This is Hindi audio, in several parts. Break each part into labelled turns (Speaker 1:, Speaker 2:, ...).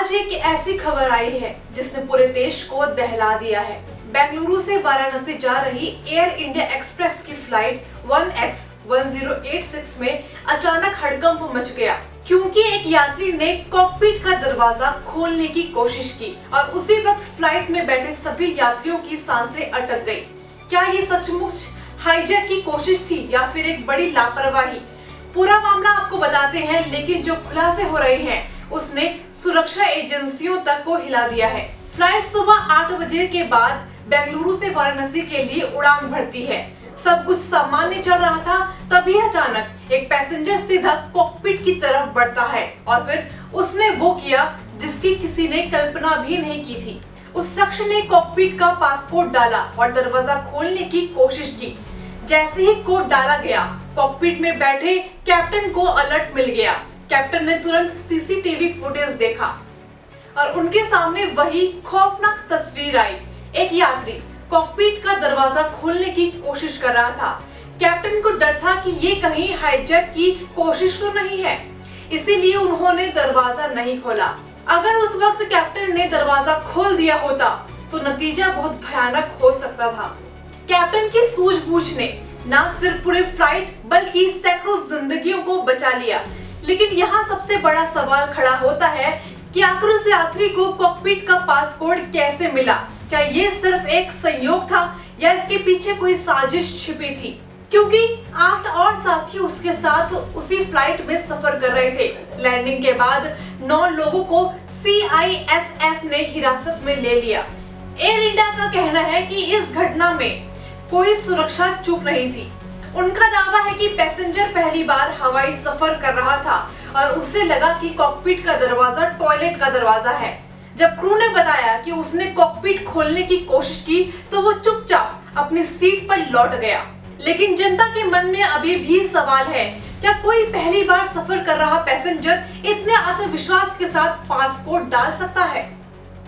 Speaker 1: आज एक ऐसी खबर आई है जिसने पूरे देश को दहला दिया है। बेंगलुरु से वाराणसी जा रही एयर इंडिया एक्सप्रेस की फ्लाइट 1X1086 में अचानक हड़कंप मच गया क्योंकि एक यात्री ने कॉकपिट का दरवाजा खोलने की कोशिश की और उसी वक्त फ्लाइट में बैठे सभी यात्रियों की सांसें अटक गई। क्या ये सचमुच हाईजैक की कोशिश थी या फिर एक बड़ी लापरवाही? पूरा मामला आपको बताते हैं, लेकिन जो खुलासे हो रहे हैं उसने सुरक्षा एजेंसियों तक को हिला दिया है। फ्लाइट सुबह 8 बजे के बाद बेंगलुरु से वाराणसी के लिए उड़ान भरती है। सब कुछ सामान्य चल रहा था, तभी अचानक एक पैसेंजर सीधा कॉकपिट की तरफ बढ़ता है और फिर उसने वो किया जिसकी किसी ने कल्पना भी नहीं की थी। उस शख्स ने कॉकपिट का पासकोड डाला और दरवाजा खोलने की कोशिश की। जैसे ही कोड डाला गया, कॉकपिट में बैठे कैप्टन को अलर्ट मिल गया। कैप्टन ने तुरंत सीसीटीवी फुटेज देखा और उनके सामने वही खौफनाक तस्वीर आई। एक यात्री कॉकपिट का दरवाजा खोलने की कोशिश कर रहा था। कैप्टन को डर था कि ये कहीं हाईजैक की कोशिश तो नहीं है, इसीलिए उन्होंने दरवाजा नहीं खोला। अगर उस वक्त कैप्टन ने दरवाजा खोल दिया होता तो नतीजा बहुत भयानक हो सकता था। कैप्टन की सूझबूझ ने न सिर्फ पूरे फ्लाइट बल्कि सैकड़ों जिंदगियों को बचा लिया। लेकिन यहाँ सबसे बड़ा सवाल खड़ा होता है कि आखिर उस यात्री को कॉकपिट का पासकोड कैसे मिला? क्या ये सिर्फ एक संयोग था या इसके पीछे कोई साजिश छिपी थी? क्योंकि 8 और साथी उसके साथ उसी फ्लाइट में सफर कर रहे थे। लैंडिंग के बाद 9 लोगों को CISF ने हिरासत में ले लिया। एयर इंडिया का कहना है कि इस घटना में कोई सुरक्षा चूक नहीं थी। उनका दावा है कि पैसेंजर पहली बार हवाई सफर कर रहा था और उसे लगा कि कॉकपिट का दरवाजा टॉयलेट का दरवाजा है। जब क्रू ने बताया कि उसने कॉकपिट खोलने की कोशिश की तो वो चुपचाप अपनी सीट पर लौट गया। लेकिन जनता के मन में अभी भी सवाल है, क्या कोई पहली बार सफर कर रहा पैसेंजर इतने आत्मविश्वास के साथ पासपोर्ट डाल सकता है?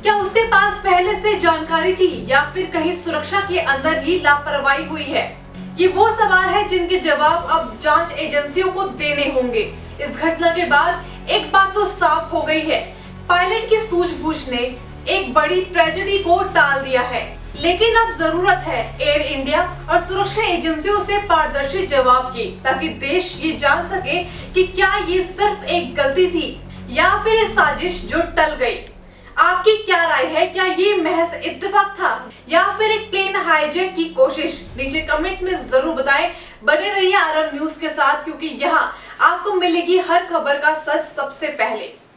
Speaker 1: क्या उसके पास पहले से जानकारी थी या फिर कहीं सुरक्षा के अंदर ही लापरवाही हुई है? ये वो सवाल है जिनके जवाब अब जांच एजेंसियों को देने होंगे। इस घटना के बाद एक बात तो साफ हो गई है, पायलट की सूझबूझ ने एक बड़ी ट्रेजेडी को टाल दिया है। लेकिन अब जरूरत है एयर इंडिया और सुरक्षा एजेंसियों से पारदर्शी जवाब की, ताकि देश ये जान सके कि क्या ये सिर्फ एक गलती थी या फिर एक साजिश जो टल गई। आपकी क्या राय है? क्या ये महज इत्तेफाक था या फिर एक प्लेन हाईजैक की कोशिश? नीचे कमेंट में जरूर बताएं। बने रहिए RR न्यूज के साथ, क्योंकि यहाँ आपको मिलेगी हर खबर का सच सबसे पहले।